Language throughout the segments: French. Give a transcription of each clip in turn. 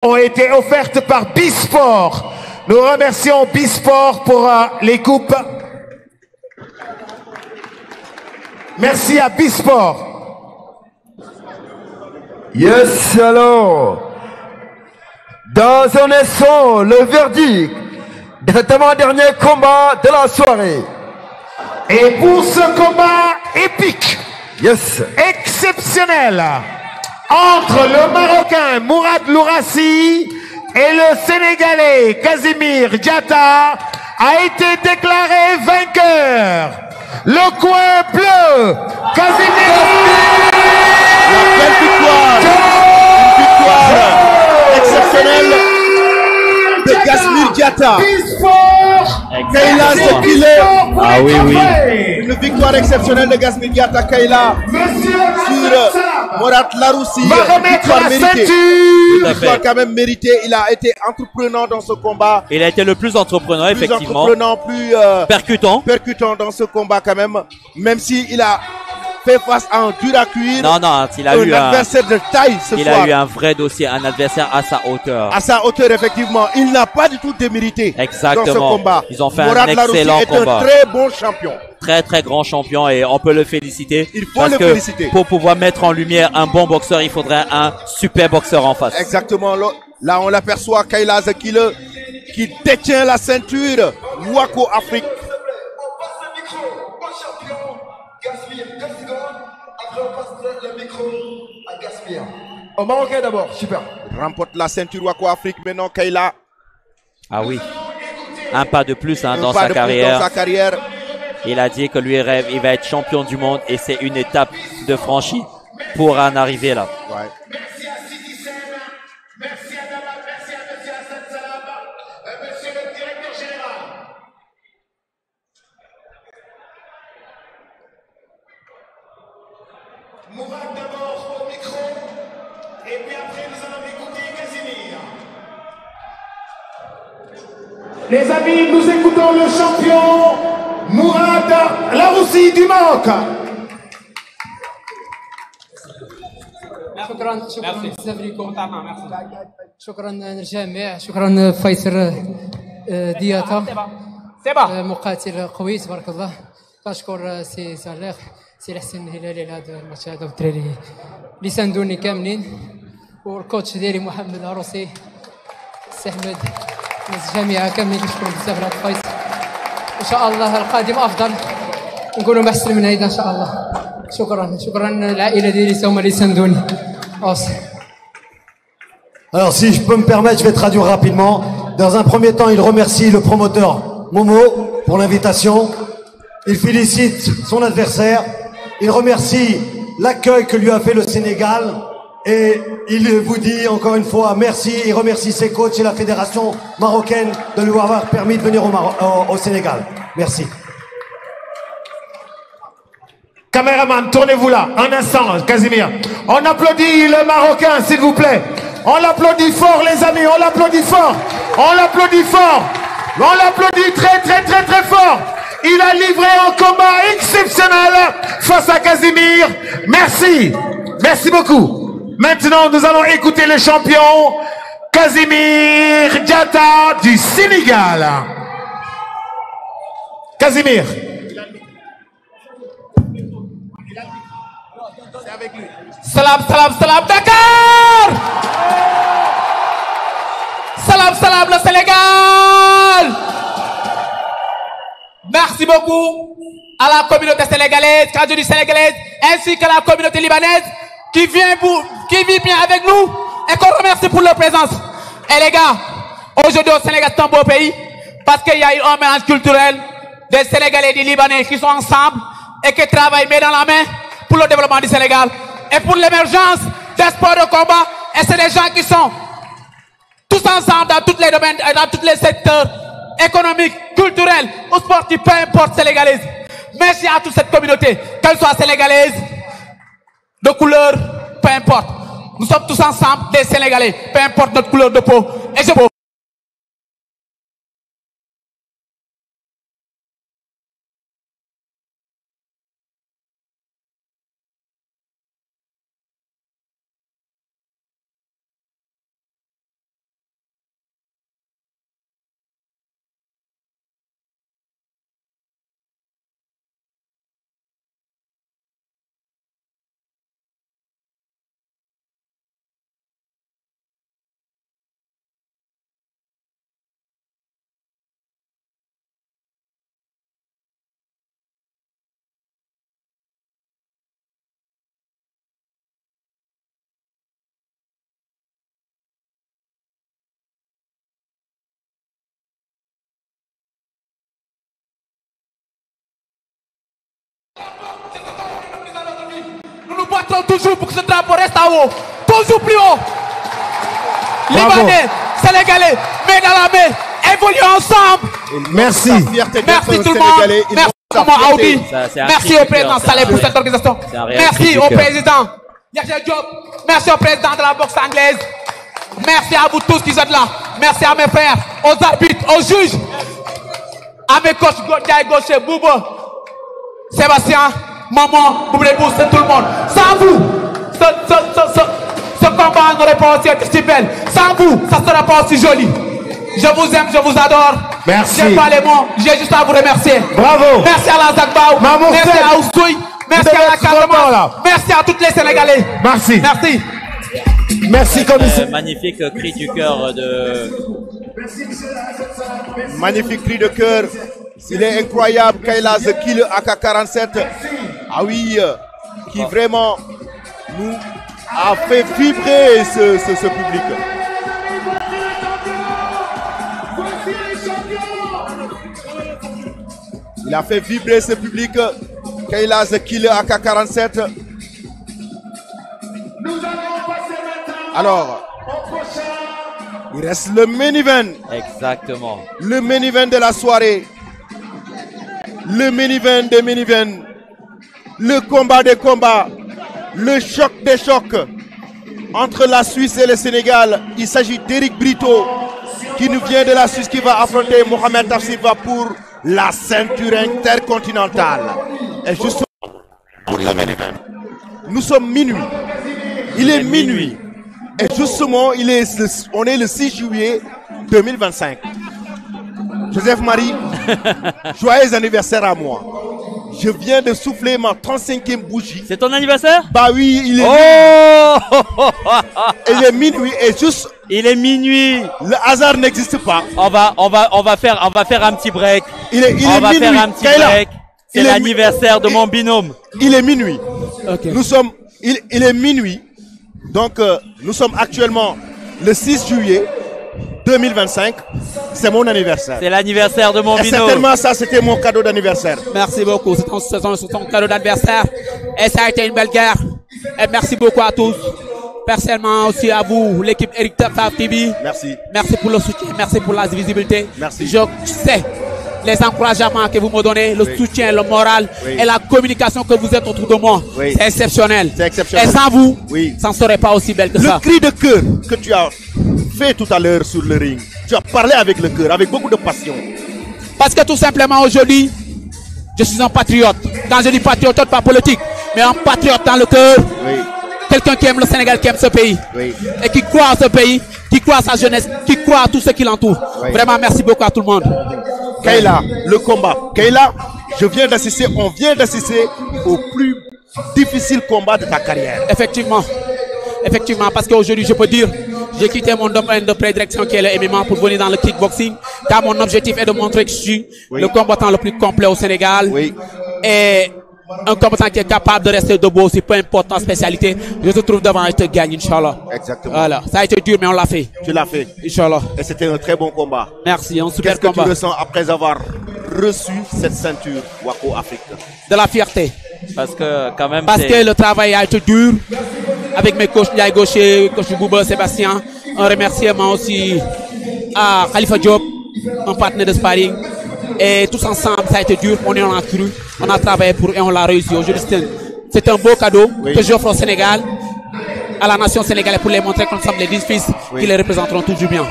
ont été offertes par Bisport. Nous remercions Bisport pour les coupes. Merci à Bisport. Yes, alors, dans un instant, le verdict de avant-dernier combat de la soirée. Et pour ce combat épique, yes, exceptionnel, entre le Marocain Mourad Lourassi et le Sénégalais Casimir Diatta, a été déclaré vainqueur. Le coin bleu, Casimir. La belle victoire, une victoire exceptionnelle de Casimir Diatta. Kayla Sekile. Ah oui, oui. Une victoire exceptionnelle de Casimir Diatta, Kayla, sur Mourad Laroussi. Va remettre la ceinture. Une victoire quand même méritée. Il a été entreprenant dans ce combat. Il a été le plus entreprenant, effectivement. Plus entreprenant, plus percutant dans ce combat quand même si il a fait face à un dur à cuire. Non, il a eu un adversaire de taille ce soir. Il a eu un vrai dossier, un adversaire à sa hauteur. À sa hauteur, effectivement. Il n'a pas du tout démérité dans ce combat. Ils ont fait Mourad un excellent combat. combat. Un très bon champion. Très, très grand champion et on peut le féliciter. Il faut le féliciter. Pour pouvoir mettre en lumière un bon boxeur, il faudrait un super boxeur en face. Exactement. Là, on l'aperçoit, Kayla Sekile, qui détient la ceinture Wako Afrique. Au Marocain d'abord, super. Remporte la ceinture Wako Afrique, maintenant Kayla. Ah oui. Un pas de plus dans sa carrière. Il a dit que lui rêve, il va être champion du monde et c'est une étape de franchie pour en arriver là. Ouais. Merci à Citizen, merci à Damat, merci à monsieur Hassan Salam, monsieur le directeur général. Mourad d'abord au micro, et puis après nous allons écouter Casimir. Les amis, nous écoutons le champion Mourad Laroussi du Maroc. شكرا بزاف لكم شكرا للجميع شكرا فيصل دياتا مقاتل قوي تبارك الله كنشكر سي صالح سي الحسن الهلالي على هذا الماتش هذا والدراري اللي ساندوني كاملين والكوتش ديالي محمد عروسي سي احمد الناس الجامعه كاملين كنشكرهم بزاف على هذا الفايت ان شاء الله القادم افضل نقولوا ما احسن من هيدا ان شاء الله شكرا للعائله ديالي هما اللي ساندوني. Alors si je peux me permettre, je vais traduire rapidement. Dans un premier temps, il remercie le promoteur Momo pour l'invitation. Il félicite son adversaire. Il remercie l'accueil que lui a fait le Sénégal. Et il vous dit encore une fois merci. Il remercie ses coachs et la fédération marocaine de lui avoir permis de venir au Sénégal. Merci. Caméraman, tournez-vous là, un instant, Casimir. On applaudit le Marocain, s'il vous plaît. On l'applaudit fort, les amis, on l'applaudit fort. On l'applaudit fort. On l'applaudit très, très, très, très fort. Il a livré un combat exceptionnel face à Casimir. Merci. Merci beaucoup. Maintenant, nous allons écouter le champion, Casimir Diatta du Sénégal. Casimir. Salam, salam, salam, Dakar! Salam, salam, le Sénégal! Merci beaucoup à la communauté sénégalaise, Kajou sénégalaise, ainsi qu'à la communauté libanaise qui vit bien avec nous et qu'on remercie pour leur présence. Et les gars, aujourd'hui au Sénégal, c'est un beau pays parce qu'il y a eu un mélange culturel des Sénégalais et des Libanais qui sont ensemble et qui travaillent main dans la main pour le développement du Sénégal et pour l'émergence des sports de combat. Et c'est des gens qui sont tous ensemble dans tous les domaines, dans tous les secteurs économiques, culturels ou sportifs, peu importe sénégalaise. Merci à toute cette communauté, qu'elle soit sénégalaise, de couleur, peu importe. Nous sommes tous ensemble des Sénégalais, peu importe notre couleur de peau. Et je vous Nous nous battrons toujours pour que ce drapeau reste en haut. Toujours plus haut. Bravo. Libanais, Sénégalais, main dans la main, évoluons ensemble. Merci. Merci tout le monde. Merci à Audi. Merci au président Saleh pour cette organisation. Merci au président Yahya Diop. Merci au président de la boxe anglaise. Merci à vous tous qui êtes là. Merci à mes frères, aux arbitres, aux juges, à mes coachs Godja et Gaucher, Bouba, Sébastien, Maman, Boublebou, c'est tout le monde. Sans vous, ce combat n'aurait pas aussi été si belle. Sans vous, ça ne sera pas aussi joli. Je vous aime, je vous adore. Merci. J'ai pas les mots, j'ai juste à vous remercier. Bravo. Merci à la Zagbaou. Merci à Oussoui. Merci à la Casamance. Merci à tous les Sénégalais. Merci. Merci. Merci, commissaire. Magnifique cri du cœur de... Magnifique cri de cœur. Il est incroyable, Kayla The Kill AK-47. Ah oui, qui vraiment nous a fait vibrer ce public. Il a fait vibrer ce public. Kayla The Kill AK-47. Alors, il reste le main event. Exactement. Le main event de la soirée. Le main event des main events. Le combat des combats. Le choc des chocs. Entre la Suisse et le Sénégal. Il s'agit d'Eric Brito, qui nous vient de la Suisse, qui va affronter Mohamed Tafsiva pour la ceinture intercontinentale. Et justement, pour le main event. Nous sommes minuit. Il est minuit. Et justement, on est le 6 juillet 2025. Joseph Marie, joyeux anniversaire à moi. Je viens de souffler ma 35e bougie. C'est ton anniversaire? Bah oui, il est minuit. Il est minuit et juste... Il est minuit. Le hasard n'existe pas. On va faire un petit break. Il est on va minuit. faire un petit break. C'est l'anniversaire de mon binôme. Il est minuit. Okay. Il est minuit. Donc, nous sommes actuellement le 6 juillet 2025. C'est mon anniversaire. C'est l'anniversaire de mon binôme. Certainement, ça, c'était mon cadeau d'anniversaire. Merci beaucoup. C'est ton cadeau d'anniversaire. Et ça a été une belle guerre. Et merci beaucoup à tous. Personnellement aussi à vous, l'équipe Eric Tafaf TV. Merci. Merci pour le soutien. Merci pour la visibilité. Merci. Je sais les encouragements que vous me donnez, le soutien, le moral et la communication que vous êtes autour de moi. Oui. C'est exceptionnel. C'est exceptionnel. Et sans vous, oui, ça ne serait pas aussi belle que ça. Le cri de cœur que tu as fait tout à l'heure sur le ring, tu as parlé avec le cœur, avec beaucoup de passion. Parce que tout simplement aujourd'hui, je suis un patriote. Quand je dis patriote, pas politique, mais un patriote dans le cœur. Oui. Quelqu'un qui aime le Sénégal, qui aime ce pays. Oui. Et qui croit à ce pays, qui croit à sa jeunesse, qui croit à tout ce qui l'entoure. Oui. Vraiment, merci beaucoup à tout le monde. Kayla, le combat. Kayla, on vient d'assister au plus difficile combat de ta carrière. Effectivement. Effectivement, parce qu'aujourd'hui, je peux dire, j'ai quitté mon domaine de prédilection qui est le MMA pour venir dans le kickboxing. Car mon objectif est de montrer que je suis le combattant le plus complet au Sénégal. Oui. Et un combattant qui est capable de rester debout aussi, peu importe la spécialité. Je te trouve devant et te gagne, Inch'Allah. Exactement. Voilà. Ça a été dur, mais on l'a fait. Tu l'as fait. Inch'Allah. Et c'était un très bon combat. Merci, un super combat. Qu'est-ce que tu ressens après avoir reçu cette ceinture Waco Afrique? De la fierté. Parce que quand même. Parce que le travail a été dur. Avec mes coachs Ndiaye Gaucher, coach Bouba, Sébastien. Un remerciement aussi à Khalifa Diop, un partenaire de sparring. Et tous ensemble, ça a été dur. On en a cru. On a travaillé pour et on l'a réussi. Aujourd'hui, c'est un beau cadeau que j'offre au Sénégal, à la nation sénégalaise, pour les montrer qu'on sommes les 10 fils qui les représenteront toujours bien.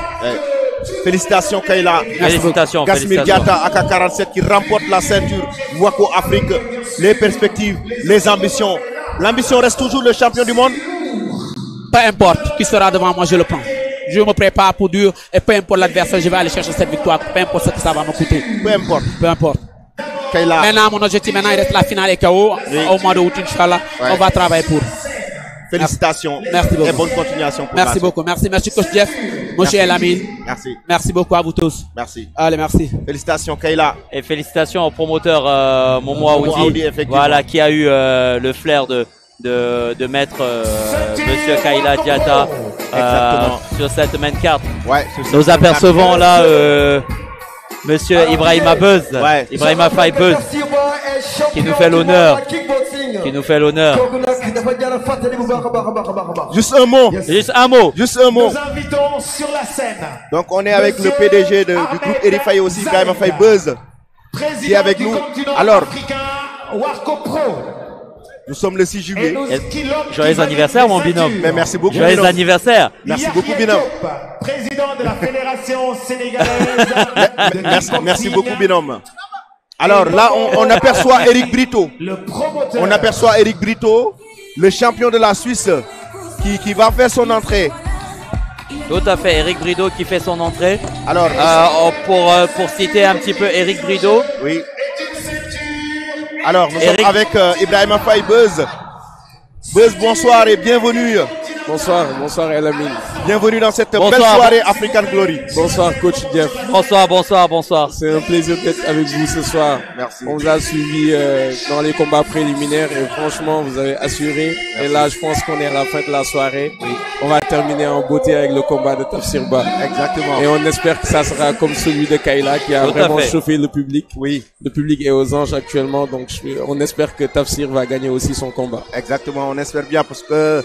Félicitations Kayla. Félicitations. Gasmir Diatta AK-47 qui remporte la ceinture Waco Afrique. Les perspectives, les ambitions. L'ambition reste toujours le champion du monde. Peu importe qui sera devant moi, je le prends. Je me prépare pour dur et peu importe l'adversaire, je vais aller chercher cette victoire. Peu importe ce que ça va me coûter. Peu importe. Peu importe. Kayla. Maintenant, mon objectif, il reste la finale et KO. Au mois d'août, Inch'Allah. On va travailler pour. Félicitations. Merci beaucoup. Et bonne continuation. Merci beaucoup. Merci coach Jeff. Monsieur Elamine. Merci. Merci beaucoup à vous tous. Merci. Allez, merci. Félicitations Kayla. Et félicitations au promoteur Momo Aoudi. Voilà, qui a eu le flair de mettre Monsieur Kayla Diatta sur cette main carte. Ouais, nous apercevons là Monsieur Ibrahima Buzz, ouais. Ibrahima Faye Buzz, qui nous fait l'honneur. Qui nous fait l'honneur. Juste un mot. Juste un mot. Juste un mot. Nous invitons sur la scène. Donc on est avec le PDG du groupe Eric Faye aussi, Ibrahima Faye Buzz, qui est avec nous. Alors, Warco Pro. nous sommes le 6 juillet. Joyeux anniversaire, mon binôme. Mais merci beaucoup. Joyeux binôme. anniversaire. Merci beaucoup, binôme. Président de la Fédération sénégalaise. Merci beaucoup, binôme. Alors là, on aperçoit Eric Brito. Le promoteur. On aperçoit Eric Brito, le champion de la Suisse, qui va faire son entrée. Tout à fait, Eric Brideau qui fait son entrée. Alors, pour citer un petit peu Eric Brideau. oui. Alors, nous sommes avec Ibrahima Faye Buzz. Buzz, bonsoir et bienvenue. Bonsoir, bonsoir El Amin. Bienvenue dans cette belle soirée African Glory. Bonsoir coach Jeff. Bonsoir, bonsoir, bonsoir. C'est un plaisir d'être avec vous ce soir. Merci. On vous a suivi dans les combats préliminaires et franchement vous avez assuré. Merci. Et là je pense qu'on est à la fin de la soirée. Oui. On va terminer en beauté avec le combat de Tafsir Ba. Exactement. Et on espère que ça sera comme celui de Kayla qui a vraiment chauffé le public. Oui. Le public est aux anges actuellement, donc on espère que Tafsir va gagner aussi son combat. Exactement, on espère bien parce que